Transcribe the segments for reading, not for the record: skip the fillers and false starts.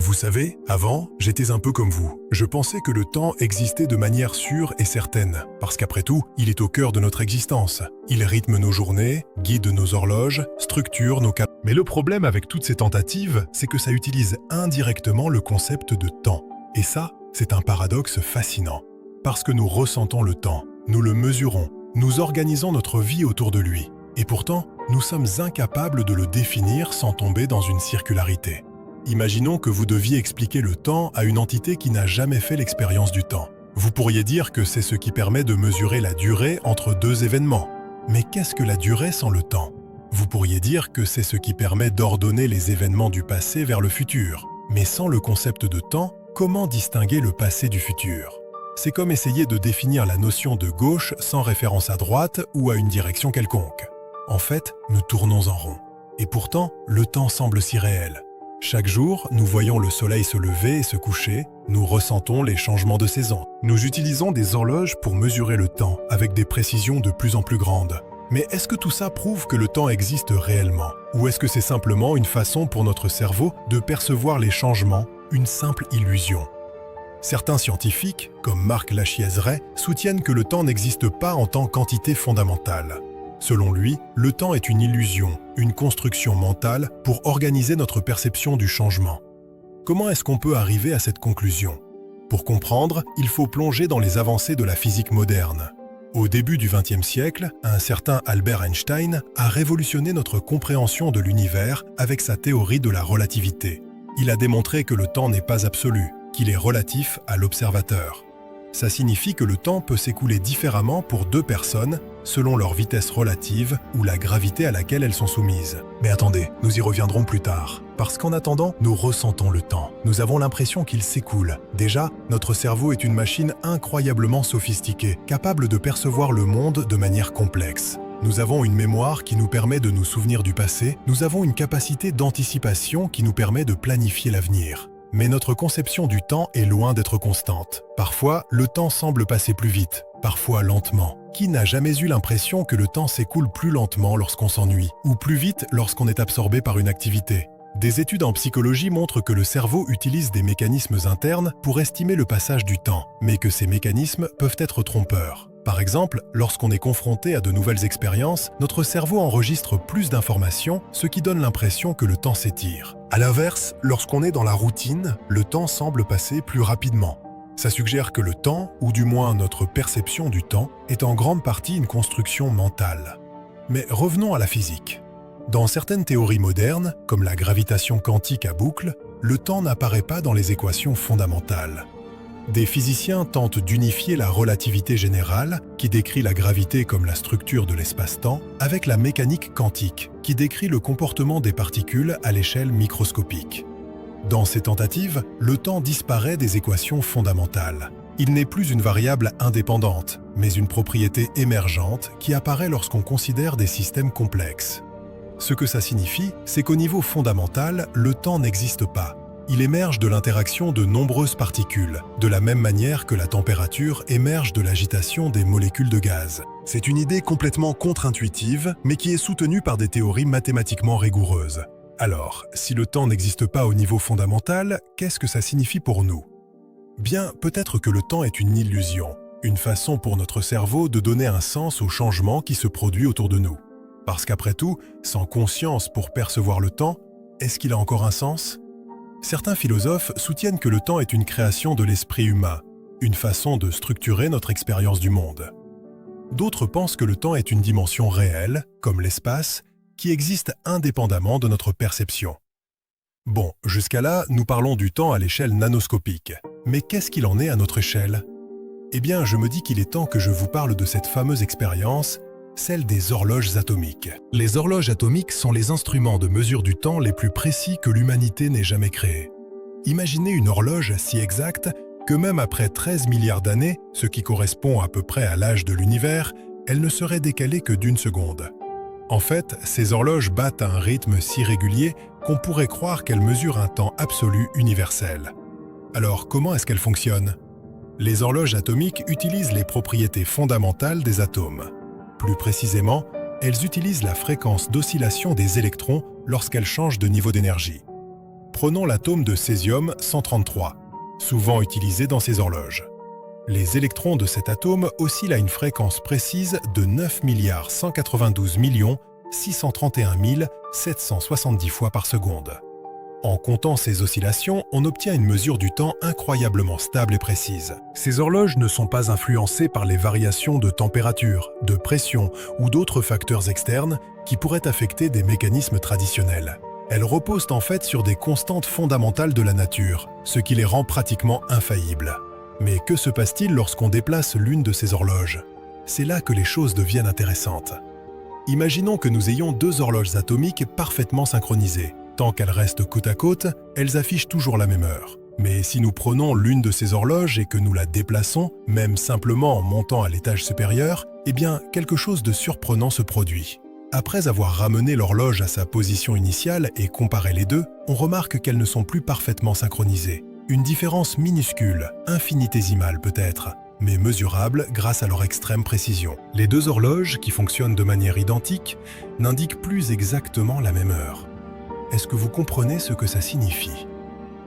Vous savez, avant, j'étais un peu comme vous. Je pensais que le temps existait de manière sûre et certaine, parce qu'après tout, il est au cœur de notre existence. Il rythme nos journées, guide nos horloges, structure nos cas. Mais le problème avec toutes ces tentatives, c'est que ça utilise indirectement le concept de temps. Et ça, c'est un paradoxe fascinant. Parce que nous ressentons le temps, nous le mesurons, nous organisons notre vie autour de lui. Et pourtant, nous sommes incapables de le définir sans tomber dans une circularité. Imaginons que vous deviez expliquer le temps à une entité qui n'a jamais fait l'expérience du temps. Vous pourriez dire que c'est ce qui permet de mesurer la durée entre deux événements. Mais qu'est-ce que la durée sans le temps? Vous pourriez dire que c'est ce qui permet d'ordonner les événements du passé vers le futur. Mais sans le concept de temps, comment distinguer le passé du futur? C'est comme essayer de définir la notion de gauche sans référence à droite ou à une direction quelconque. En fait, nous tournons en rond. Et pourtant, le temps semble si réel. Chaque jour, nous voyons le soleil se lever et se coucher, nous ressentons les changements de saison. Nous utilisons des horloges pour mesurer le temps, avec des précisions de plus en plus grandes. Mais est-ce que tout ça prouve que le temps existe réellement? Ou est-ce que c'est simplement une façon pour notre cerveau de percevoir les changements, une simple illusion? Certains scientifiques, comme Marc Lachiaiseray, soutiennent que le temps n'existe pas en tant qu'entité fondamentale. Selon lui, le temps est une illusion, une construction mentale pour organiser notre perception du changement. Comment est-ce qu'on peut arriver à cette conclusion? Pour comprendre, il faut plonger dans les avancées de la physique moderne. Au début du XXe siècle, un certain Albert Einstein a révolutionné notre compréhension de l'univers avec sa théorie de la relativité. Il a démontré que le temps n'est pas absolu, qu'il est relatif à l'observateur. Ça signifie que le temps peut s'écouler différemment pour deux personnes selon leur vitesse relative ou la gravité à laquelle elles sont soumises. Mais attendez, nous y reviendrons plus tard. Parce qu'en attendant, nous ressentons le temps. Nous avons l'impression qu'il s'écoule. Déjà, notre cerveau est une machine incroyablement sophistiquée, capable de percevoir le monde de manière complexe. Nous avons une mémoire qui nous permet de nous souvenir du passé, nous avons une capacité d'anticipation qui nous permet de planifier l'avenir. Mais notre conception du temps est loin d'être constante. Parfois, le temps semble passer plus vite, parfois lentement. Qui n'a jamais eu l'impression que le temps s'écoule plus lentement lorsqu'on s'ennuie, ou plus vite lorsqu'on est absorbé par une activité? Des études en psychologie montrent que le cerveau utilise des mécanismes internes pour estimer le passage du temps, mais que ces mécanismes peuvent être trompeurs. Par exemple, lorsqu'on est confronté à de nouvelles expériences, notre cerveau enregistre plus d'informations, ce qui donne l'impression que le temps s'étire. À l'inverse, lorsqu'on est dans la routine, le temps semble passer plus rapidement. Ça suggère que le temps, ou du moins notre perception du temps, est en grande partie une construction mentale. Mais revenons à la physique. Dans certaines théories modernes, comme la gravitation quantique à boucle, le temps n'apparaît pas dans les équations fondamentales. Des physiciens tentent d'unifier la relativité générale, qui décrit la gravité comme la structure de l'espace-temps, avec la mécanique quantique, qui décrit le comportement des particules à l'échelle microscopique. Dans ces tentatives, le temps disparaît des équations fondamentales. Il n'est plus une variable indépendante, mais une propriété émergente qui apparaît lorsqu'on considère des systèmes complexes. Ce que ça signifie, c'est qu'au niveau fondamental, le temps n'existe pas. Il émerge de l'interaction de nombreuses particules, de la même manière que la température émerge de l'agitation des molécules de gaz. C'est une idée complètement contre-intuitive, mais qui est soutenue par des théories mathématiquement rigoureuses. Alors, si le temps n'existe pas au niveau fondamental, qu'est-ce que ça signifie pour nous? Bien, peut-être que le temps est une illusion, une façon pour notre cerveau de donner un sens au changement qui se produit autour de nous. Parce qu'après tout, sans conscience pour percevoir le temps, est-ce qu'il a encore un sens? Certains philosophes soutiennent que le temps est une création de l'esprit humain, une façon de structurer notre expérience du monde. D'autres pensent que le temps est une dimension réelle, comme l'espace, qui existe indépendamment de notre perception. Bon, jusqu'à là, nous parlons du temps à l'échelle nanoscopique. Mais qu'est-ce qu'il en est à notre échelle? Eh bien, je me dis qu'il est temps que je vous parle de cette fameuse expérience, celle des horloges atomiques. Les horloges atomiques sont les instruments de mesure du temps les plus précis que l'humanité n'ait jamais créés. Imaginez une horloge si exacte que même après 13 milliards d'années, ce qui correspond à peu près à l'âge de l'univers, elle ne serait décalée que d'une seconde. En fait, ces horloges battent à un rythme si régulier qu'on pourrait croire qu'elles mesurent un temps absolu universel. Alors, comment est-ce qu'elles fonctionnent? Les horloges atomiques utilisent les propriétés fondamentales des atomes. Plus précisément, elles utilisent la fréquence d'oscillation des électrons lorsqu'elles changent de niveau d'énergie. Prenons l'atome de césium-133, souvent utilisé dans ces horloges. Les électrons de cet atome oscillent à une fréquence précise de 9 192 631 770 fois par seconde. En comptant ces oscillations, on obtient une mesure du temps incroyablement stable et précise. Ces horloges ne sont pas influencées par les variations de température, de pression ou d'autres facteurs externes qui pourraient affecter des mécanismes traditionnels. Elles reposent en fait sur des constantes fondamentales de la nature, ce qui les rend pratiquement infaillibles. Mais que se passe-t-il lorsqu'on déplace l'une de ces horloges? C'est là que les choses deviennent intéressantes. Imaginons que nous ayons deux horloges atomiques parfaitement synchronisées. Tant qu'elles restent côte à côte, elles affichent toujours la même heure. Mais si nous prenons l'une de ces horloges et que nous la déplaçons, même simplement en montant à l'étage supérieur, eh bien, quelque chose de surprenant se produit. Après avoir ramené l'horloge à sa position initiale et comparé les deux, on remarque qu'elles ne sont plus parfaitement synchronisées. Une différence minuscule, infinitésimale peut-être, mais mesurable grâce à leur extrême précision. Les deux horloges, qui fonctionnent de manière identique, n'indiquent plus exactement la même heure. Est-ce que vous comprenez ce que ça signifie?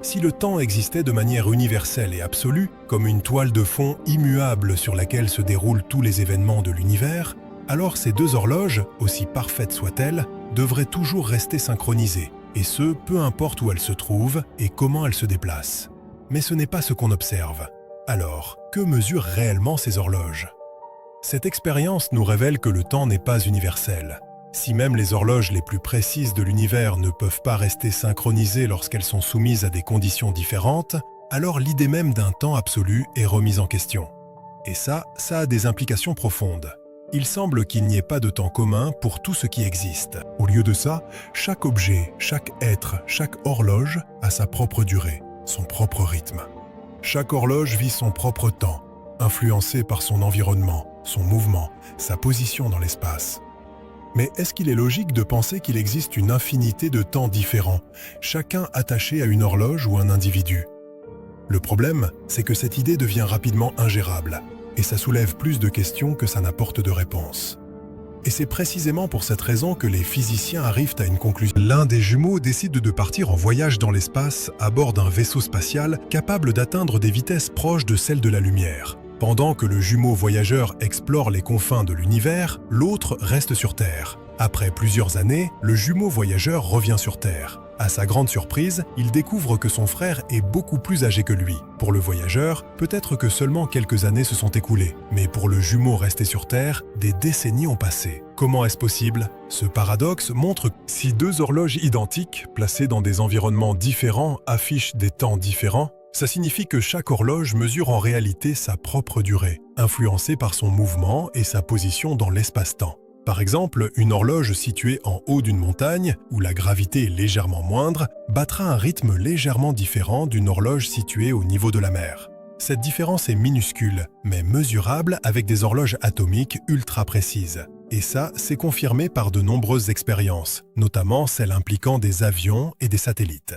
Si le temps existait de manière universelle et absolue, comme une toile de fond immuable sur laquelle se déroulent tous les événements de l'univers, alors ces deux horloges, aussi parfaites soient-elles, devraient toujours rester synchronisées, et ce, peu importe où elles se trouvent et comment elles se déplacent. Mais ce n'est pas ce qu'on observe. Alors, que mesurent réellement ces horloges? Cette expérience nous révèle que le temps n'est pas universel. Si même les horloges les plus précises de l'univers ne peuvent pas rester synchronisées lorsqu'elles sont soumises à des conditions différentes, alors l'idée même d'un temps absolu est remise en question. Et ça a des implications profondes. Il semble qu'il n'y ait pas de temps commun pour tout ce qui existe. Au lieu de ça, chaque objet, chaque être, chaque horloge a sa propre durée, son propre rythme. Chaque horloge vit son propre temps, influencé par son environnement, son mouvement, sa position dans l'espace. Mais est-ce qu'il est logique de penser qu'il existe une infinité de temps différents, chacun attaché à une horloge ou un individu? Le problème, c'est que cette idée devient rapidement ingérable, et ça soulève plus de questions que ça n'apporte de réponses. Et c'est précisément pour cette raison que les physiciens arrivent à une conclusion. L'un des jumeaux décide de partir en voyage dans l'espace à bord d'un vaisseau spatial capable d'atteindre des vitesses proches de celles de la lumière. Pendant que le jumeau voyageur explore les confins de l'univers, l'autre reste sur Terre. Après plusieurs années, le jumeau voyageur revient sur Terre. À sa grande surprise, il découvre que son frère est beaucoup plus âgé que lui. Pour le voyageur, peut-être que seulement quelques années se sont écoulées. Mais pour le jumeau resté sur Terre, des décennies ont passé. Comment est-ce possible? Ce paradoxe montre que si deux horloges identiques, placées dans des environnements différents, affichent des temps différents, ça signifie que chaque horloge mesure en réalité sa propre durée, influencée par son mouvement et sa position dans l'espace-temps. Par exemple, une horloge située en haut d'une montagne, où la gravité est légèrement moindre, battra un rythme légèrement différent d'une horloge située au niveau de la mer. Cette différence est minuscule, mais mesurable avec des horloges atomiques ultra précises. Et ça, c'est confirmé par de nombreuses expériences, notamment celles impliquant des avions et des satellites.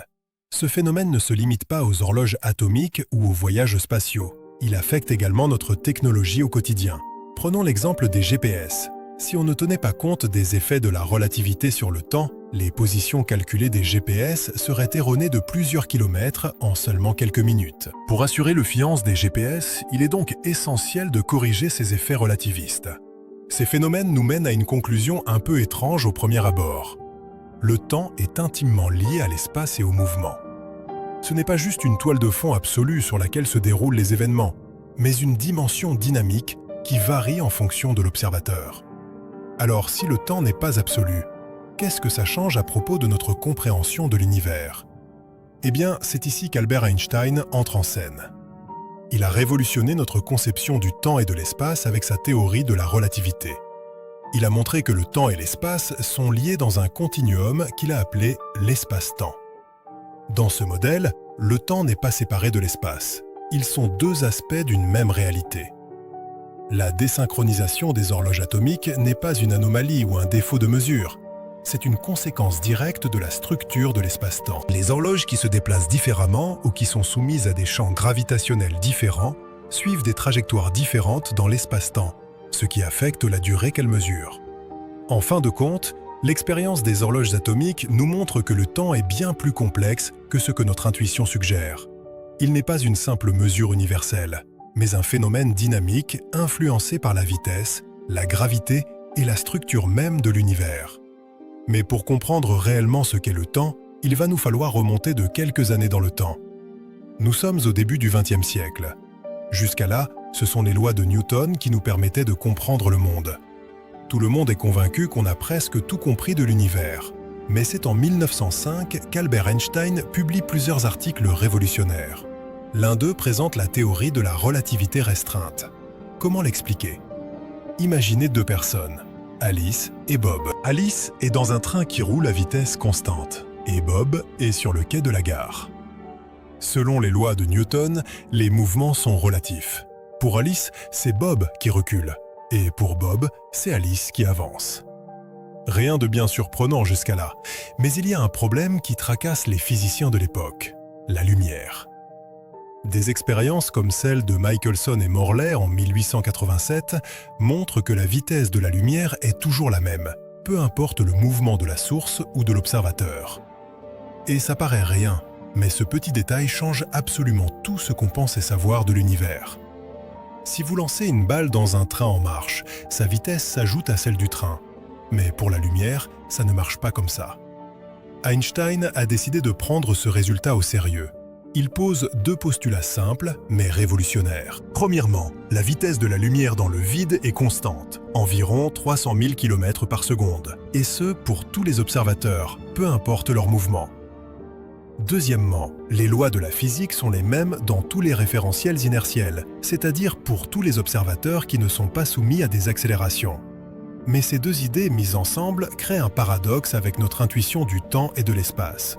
Ce phénomène ne se limite pas aux horloges atomiques ou aux voyages spatiaux. Il affecte également notre technologie au quotidien. Prenons l'exemple des GPS. Si on ne tenait pas compte des effets de la relativité sur le temps, les positions calculées des GPS seraient erronées de plusieurs kilomètres en seulement quelques minutes. Pour assurer le fiance des GPS, il est donc essentiel de corriger ces effets relativistes. Ces phénomènes nous mènent à une conclusion un peu étrange au premier abord. Le temps est intimement lié à l'espace et au mouvement. Ce n'est pas juste une toile de fond absolue sur laquelle se déroulent les événements, mais une dimension dynamique qui varie en fonction de l'observateur. Alors, si le temps n'est pas absolu, qu'est-ce que ça change à propos de notre compréhension de l'univers? Eh bien, c'est ici qu'Albert Einstein entre en scène. Il a révolutionné notre conception du temps et de l'espace avec sa théorie de la relativité. Il a montré que le temps et l'espace sont liés dans un continuum qu'il a appelé l'espace-temps. Dans ce modèle, le temps n'est pas séparé de l'espace. Ils sont deux aspects d'une même réalité. La désynchronisation des horloges atomiques n'est pas une anomalie ou un défaut de mesure. C'est une conséquence directe de la structure de l'espace-temps. Les horloges qui se déplacent différemment ou qui sont soumises à des champs gravitationnels différents suivent des trajectoires différentes dans l'espace-temps, ce qui affecte la durée qu'elles mesurent. En fin de compte, L'expérience des horloges atomiques nous montre que le temps est bien plus complexe que ce que notre intuition suggère. Il n'est pas une simple mesure universelle, mais un phénomène dynamique influencé par la vitesse, la gravité et la structure même de l'univers. Mais pour comprendre réellement ce qu'est le temps, il va nous falloir remonter de quelques années dans le temps. Nous sommes au début du XXe siècle. Jusqu'à là, ce sont les lois de Newton qui nous permettaient de comprendre le monde. Tout le monde est convaincu qu'on a presque tout compris de l'univers. Mais c'est en 1905 qu'Albert Einstein publie plusieurs articles révolutionnaires. L'un d'eux présente la théorie de la relativité restreinte. Comment l'expliquer? Imaginez deux personnes, Alice et Bob. Alice est dans un train qui roule à vitesse constante et Bob est sur le quai de la gare. Selon les lois de Newton, les mouvements sont relatifs. Pour Alice, c'est Bob qui recule et pour Bob, c'est Alice qui avance. Rien de bien surprenant jusqu'à là, mais il y a un problème qui tracasse les physiciens de l'époque, la lumière. Des expériences comme celle de Michelson et Morley en 1887 montrent que la vitesse de la lumière est toujours la même, peu importe le mouvement de la source ou de l'observateur. Et ça paraît rien, mais ce petit détail change absolument tout ce qu'on pensait savoir de l'univers. Si vous lancez une balle dans un train en marche, sa vitesse s'ajoute à celle du train. Mais pour la lumière, ça ne marche pas comme ça. Einstein a décidé de prendre ce résultat au sérieux. Il pose deux postulats simples, mais révolutionnaires. Premièrement, la vitesse de la lumière dans le vide est constante, environ 300 000 km par seconde, et ce pour tous les observateurs, peu importe leur mouvement. Deuxièmement, les lois de la physique sont les mêmes dans tous les référentiels inertiels, c'est-à-dire pour tous les observateurs qui ne sont pas soumis à des accélérations. Mais ces deux idées mises ensemble créent un paradoxe avec notre intuition du temps et de l'espace.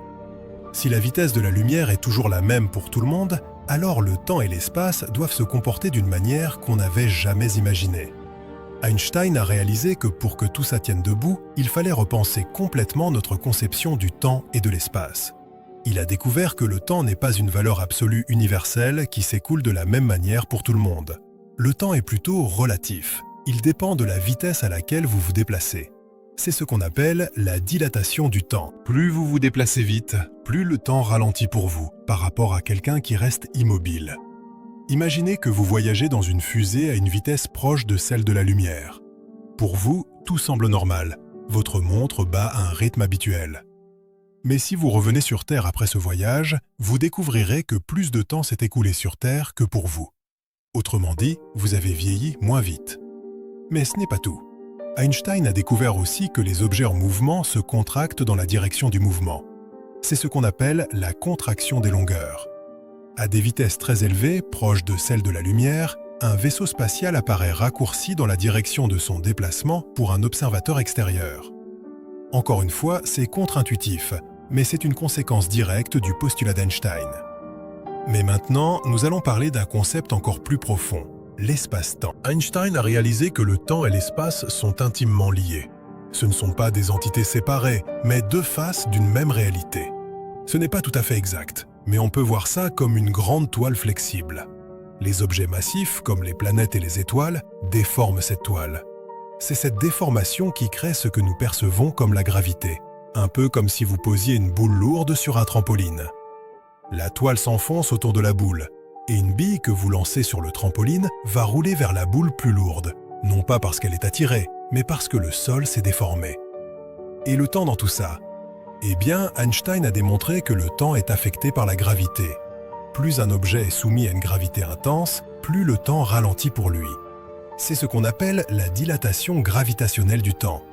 Si la vitesse de la lumière est toujours la même pour tout le monde, alors le temps et l'espace doivent se comporter d'une manière qu'on n'avait jamais imaginée. Einstein a réalisé que pour que tout ça tienne debout, il fallait repenser complètement notre conception du temps et de l'espace. Il a découvert que le temps n'est pas une valeur absolue universelle qui s'écoule de la même manière pour tout le monde. Le temps est plutôt relatif. Il dépend de la vitesse à laquelle vous vous déplacez. C'est ce qu'on appelle la dilatation du temps. Plus vous vous déplacez vite, plus le temps ralentit pour vous, par rapport à quelqu'un qui reste immobile. Imaginez que vous voyagez dans une fusée à une vitesse proche de celle de la lumière. Pour vous, tout semble normal. Votre montre bat à un rythme habituel. Mais si vous revenez sur Terre après ce voyage, vous découvrirez que plus de temps s'est écoulé sur Terre que pour vous. Autrement dit, vous avez vieilli moins vite. Mais ce n'est pas tout. Einstein a découvert aussi que les objets en mouvement se contractent dans la direction du mouvement. C'est ce qu'on appelle la contraction des longueurs. À des vitesses très élevées, proches de celles de la lumière, un vaisseau spatial apparaît raccourci dans la direction de son déplacement pour un observateur extérieur. Encore une fois, c'est contre-intuitif, mais c'est une conséquence directe du postulat d'Einstein. Mais maintenant, nous allons parler d'un concept encore plus profond. L'espace-temps. Einstein a réalisé que le temps et l'espace sont intimement liés. Ce ne sont pas des entités séparées, mais deux faces d'une même réalité. Ce n'est pas tout à fait exact, mais on peut voir ça comme une grande toile flexible. Les objets massifs, comme les planètes et les étoiles, déforment cette toile. C'est cette déformation qui crée ce que nous percevons comme la gravité, un peu comme si vous posiez une boule lourde sur un trampoline. La toile s'enfonce autour de la boule, et une bille que vous lancez sur le trampoline va rouler vers la boule plus lourde, non pas parce qu'elle est attirée, mais parce que le sol s'est déformé. Et le temps dans tout ça? Eh bien, Einstein a démontré que le temps est affecté par la gravité. Plus un objet est soumis à une gravité intense, plus le temps ralentit pour lui. C'est ce qu'on appelle la dilatation gravitationnelle du temps.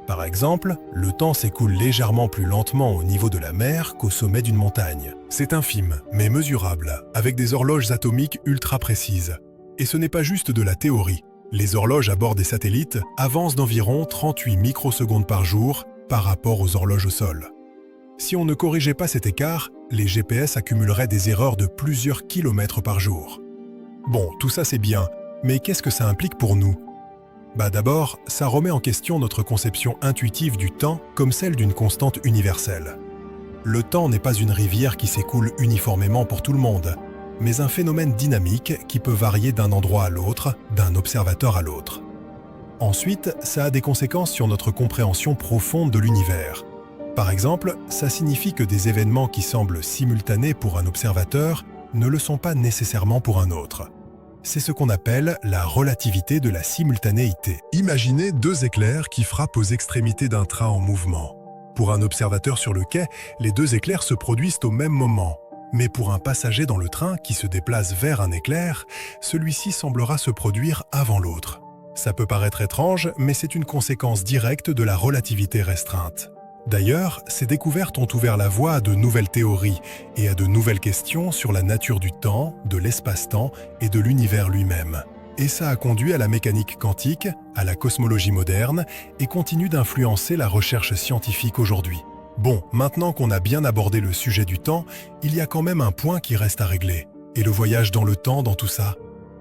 Par exemple, le temps s'écoule légèrement plus lentement au niveau de la mer qu'au sommet d'une montagne. C'est infime, mais mesurable, avec des horloges atomiques ultra précises. Et ce n'est pas juste de la théorie. Les horloges à bord des satellites avancent d'environ 38 microsecondes par jour par rapport aux horloges au sol. Si on ne corrigeait pas cet écart, les GPS accumuleraient des erreurs de plusieurs kilomètres par jour. Bon, tout ça c'est bien, mais qu'est-ce que ça implique pour nous ? D'abord, ça remet en question notre conception intuitive du temps comme celle d'une constante universelle. Le temps n'est pas une rivière qui s'écoule uniformément pour tout le monde, mais un phénomène dynamique qui peut varier d'un endroit à l'autre, d'un observateur à l'autre. Ensuite, ça a des conséquences sur notre compréhension profonde de l'univers. Par exemple, ça signifie que des événements qui semblent simultanés pour un observateur ne le sont pas nécessairement pour un autre. C'est ce qu'on appelle la relativité de la simultanéité. Imaginez deux éclairs qui frappent aux extrémités d'un train en mouvement. Pour un observateur sur le quai, les deux éclairs se produisent au même moment. Mais pour un passager dans le train qui se déplace vers un éclair, celui-ci semblera se produire avant l'autre. Ça peut paraître étrange, mais c'est une conséquence directe de la relativité restreinte. D'ailleurs, ces découvertes ont ouvert la voie à de nouvelles théories et à de nouvelles questions sur la nature du temps, de l'espace-temps et de l'univers lui-même. Et ça a conduit à la mécanique quantique, à la cosmologie moderne et continue d'influencer la recherche scientifique aujourd'hui. Bon, maintenant qu'on a bien abordé le sujet du temps, il y a quand même un point qui reste à régler. Et le voyage dans le temps dans tout ça ?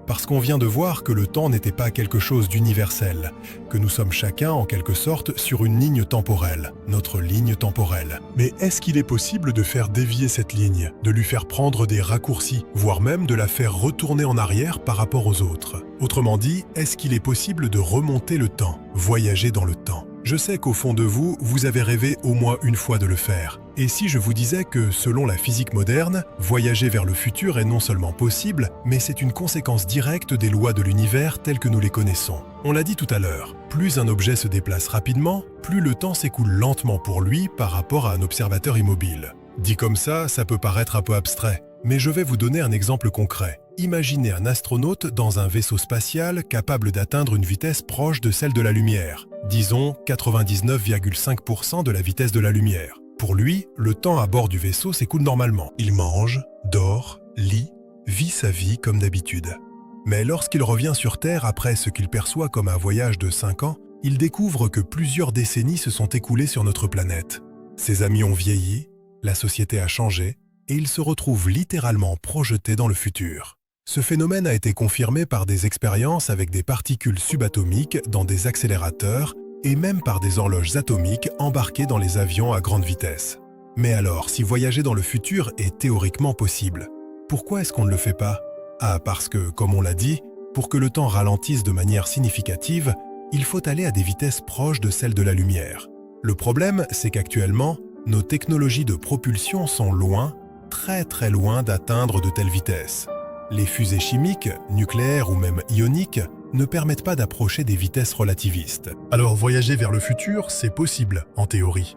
Parce qu'on vient de voir que le temps n'était pas quelque chose d'universel, que nous sommes chacun en quelque sorte sur une ligne temporelle, notre ligne temporelle. Mais est-ce qu'il est possible de faire dévier cette ligne, de lui faire prendre des raccourcis, voire même de la faire retourner en arrière par rapport aux autres ? Autrement dit, est-ce qu'il est possible de remonter le temps, voyager dans le temps ? Je sais qu'au fond de vous, vous avez rêvé au moins une fois de le faire. Et si je vous disais que, selon la physique moderne, voyager vers le futur est non seulement possible, mais c'est une conséquence directe des lois de l'univers telles que nous les connaissons. On l'a dit tout à l'heure, plus un objet se déplace rapidement, plus le temps s'écoule lentement pour lui par rapport à un observateur immobile. Dit comme ça peut paraître un peu abstrait, mais je vais vous donner un exemple concret. Imaginez un astronaute dans un vaisseau spatial capable d'atteindre une vitesse proche de celle de la lumière, disons 99,5% de la vitesse de la lumière. Pour lui, le temps à bord du vaisseau s'écoule normalement. Il mange, dort, lit, vit sa vie comme d'habitude. Mais lorsqu'il revient sur Terre après ce qu'il perçoit comme un voyage de 5 ans, il découvre que plusieurs décennies se sont écoulées sur notre planète. Ses amis ont vieilli, la société a changé, et il se retrouve littéralement projeté dans le futur. Ce phénomène a été confirmé par des expériences avec des particules subatomiques dans des accélérateurs et même par des horloges atomiques embarquées dans les avions à grande vitesse. Mais alors, si voyager dans le futur est théoriquement possible, pourquoi est-ce qu'on ne le fait pas ? Ah, parce que, comme on l'a dit, pour que le temps ralentisse de manière significative, il faut aller à des vitesses proches de celles de la lumière. Le problème, c'est qu'actuellement, nos technologies de propulsion sont loin, très loin d'atteindre de telles vitesses. Les fusées chimiques, nucléaires ou même ioniques ne permettent pas d'approcher des vitesses relativistes. Alors voyager vers le futur, c'est possible, en théorie.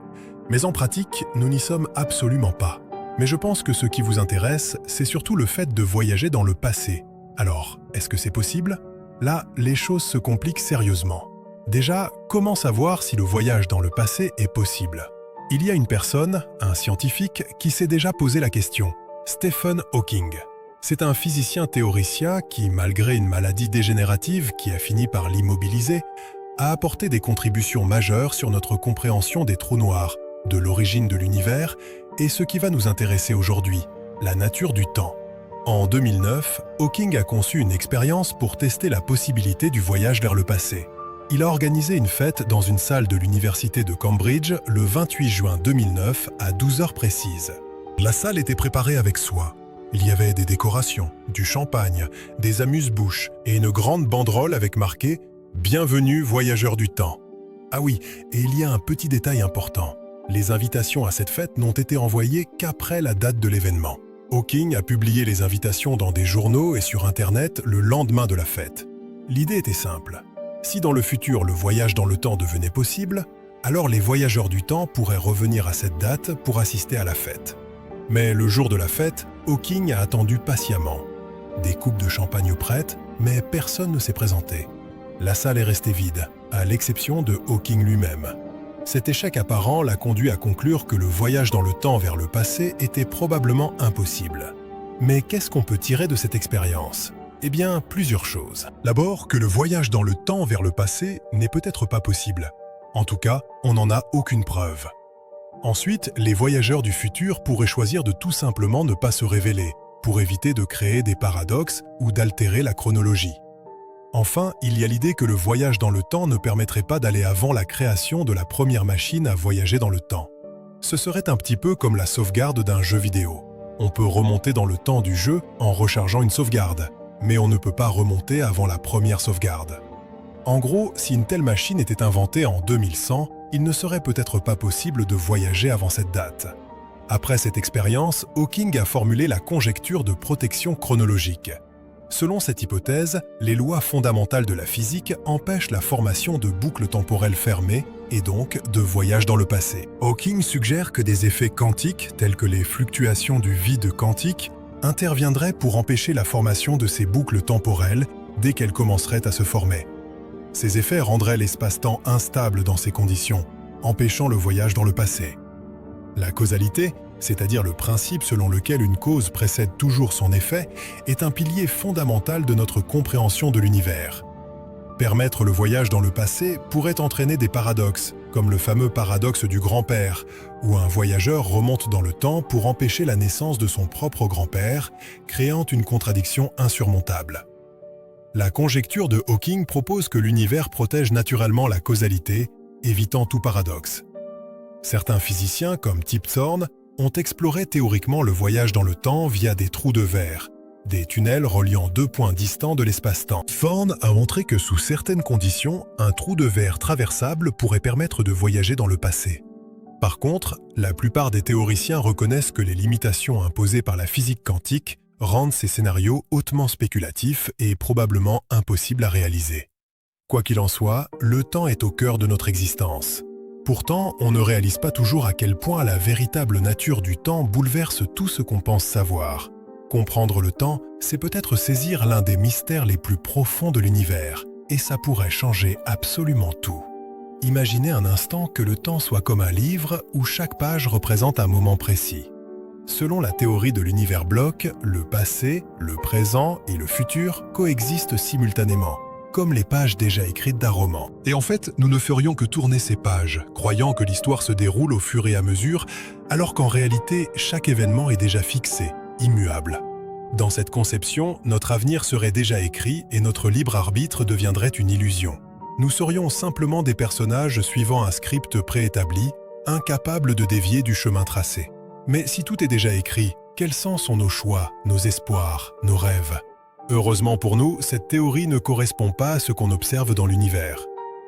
Mais en pratique, nous n'y sommes absolument pas. Mais je pense que ce qui vous intéresse, c'est surtout le fait de voyager dans le passé. Alors, est-ce que c'est possible ? Là, les choses se compliquent sérieusement. Déjà, comment savoir si le voyage dans le passé est possible ? Il y a une personne, un scientifique, qui s'est déjà posé la question. Stephen Hawking. C'est un physicien théoricien qui, malgré une maladie dégénérative qui a fini par l'immobiliser, a apporté des contributions majeures sur notre compréhension des trous noirs, de l'origine de l'univers et ce qui va nous intéresser aujourd'hui, la nature du temps. En 2009, Hawking a conçu une expérience pour tester la possibilité du voyage vers le passé. Il a organisé une fête dans une salle de l'université de Cambridge le 28 juin 2009 à 12 heures précises. La salle était préparée avec soin. Il y avait des décorations, du champagne, des amuse-bouches et une grande banderole avec marqué « Bienvenue voyageurs du temps ». Ah oui, et il y a un petit détail important. Les invitations à cette fête n'ont été envoyées qu'après la date de l'événement. Hawking a publié les invitations dans des journaux et sur Internet le lendemain de la fête. L'idée était simple. Si dans le futur le voyage dans le temps devenait possible, alors les voyageurs du temps pourraient revenir à cette date pour assister à la fête. Mais le jour de la fête, Hawking a attendu patiemment. Des coupes de champagne prêtes, mais personne ne s'est présenté. La salle est restée vide, à l'exception de Hawking lui-même. Cet échec apparent l'a conduit à conclure que le voyage dans le temps vers le passé était probablement impossible. Mais qu'est-ce qu'on peut tirer de cette expérience ? Eh bien, plusieurs choses. D'abord, que le voyage dans le temps vers le passé n'est peut-être pas possible. En tout cas, on n'en a aucune preuve. Ensuite, les voyageurs du futur pourraient choisir de tout simplement ne pas se révéler, pour éviter de créer des paradoxes ou d'altérer la chronologie. Enfin, il y a l'idée que le voyage dans le temps ne permettrait pas d'aller avant la création de la première machine à voyager dans le temps. Ce serait un petit peu comme la sauvegarde d'un jeu vidéo. On peut remonter dans le temps du jeu en rechargeant une sauvegarde, mais on ne peut pas remonter avant la première sauvegarde. En gros, si une telle machine était inventée en 2100, il ne serait peut-être pas possible de voyager avant cette date. Après cette expérience, Hawking a formulé la conjecture de protection chronologique. Selon cette hypothèse, les lois fondamentales de la physique empêchent la formation de boucles temporelles fermées et donc de voyage dans le passé. Hawking suggère que des effets quantiques, tels que les fluctuations du vide quantique, interviendraient pour empêcher la formation de ces boucles temporelles dès qu'elles commenceraient à se former. Ces effets rendraient l'espace-temps instable dans ces conditions, empêchant le voyage dans le passé. La causalité, c'est-à-dire le principe selon lequel une cause précède toujours son effet, est un pilier fondamental de notre compréhension de l'univers. Permettre le voyage dans le passé pourrait entraîner des paradoxes, comme le fameux paradoxe du grand-père, où un voyageur remonte dans le temps pour empêcher la naissance de son propre grand-père, créant une contradiction insurmontable. La conjecture de Hawking propose que l'univers protège naturellement la causalité, évitant tout paradoxe. Certains physiciens, comme Kip Thorne, ont exploré théoriquement le voyage dans le temps via des trous de verre, des tunnels reliant deux points distants de l'espace-temps. Thorne a montré que sous certaines conditions, un trou de verre traversable pourrait permettre de voyager dans le passé. Par contre, la plupart des théoriciens reconnaissent que les limitations imposées par la physique quantique rendent ces scénarios hautement spéculatifs et probablement impossibles à réaliser. Quoi qu'il en soit, le temps est au cœur de notre existence. Pourtant, on ne réalise pas toujours à quel point la véritable nature du temps bouleverse tout ce qu'on pense savoir. Comprendre le temps, c'est peut-être saisir l'un des mystères les plus profonds de l'univers, et ça pourrait changer absolument tout. Imaginez un instant que le temps soit comme un livre où chaque page représente un moment précis. Selon la théorie de l'univers bloc, le passé, le présent et le futur coexistent simultanément, comme les pages déjà écrites d'un roman. Et en fait, nous ne ferions que tourner ces pages, croyant que l'histoire se déroule au fur et à mesure, alors qu'en réalité, chaque événement est déjà fixé, immuable. Dans cette conception, notre avenir serait déjà écrit et notre libre arbitre deviendrait une illusion. Nous serions simplement des personnages suivant un script préétabli, incapables de dévier du chemin tracé. Mais si tout est déjà écrit, quels sens ont nos choix, nos espoirs, nos rêves ? Heureusement pour nous, cette théorie ne correspond pas à ce qu'on observe dans l'univers.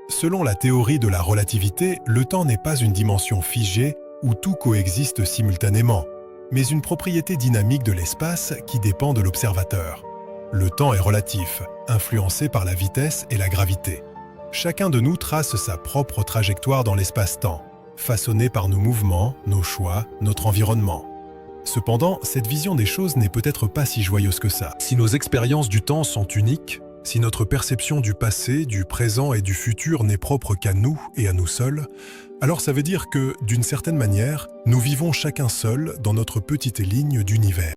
Selon la théorie de la relativité, le temps n'est pas une dimension figée où tout coexiste simultanément, mais une propriété dynamique de l'espace qui dépend de l'observateur. Le temps est relatif, influencé par la vitesse et la gravité. Chacun de nous trace sa propre trajectoire dans l'espace-temps, façonnée par nos mouvements, nos choix, notre environnement. Cependant, cette vision des choses n'est peut-être pas si joyeuse que ça. Si nos expériences du temps sont uniques, si notre perception du passé, du présent et du futur n'est propre qu'à nous et à nous seuls, alors ça veut dire que, d'une certaine manière, nous vivons chacun seul dans notre petite ligne d'univers.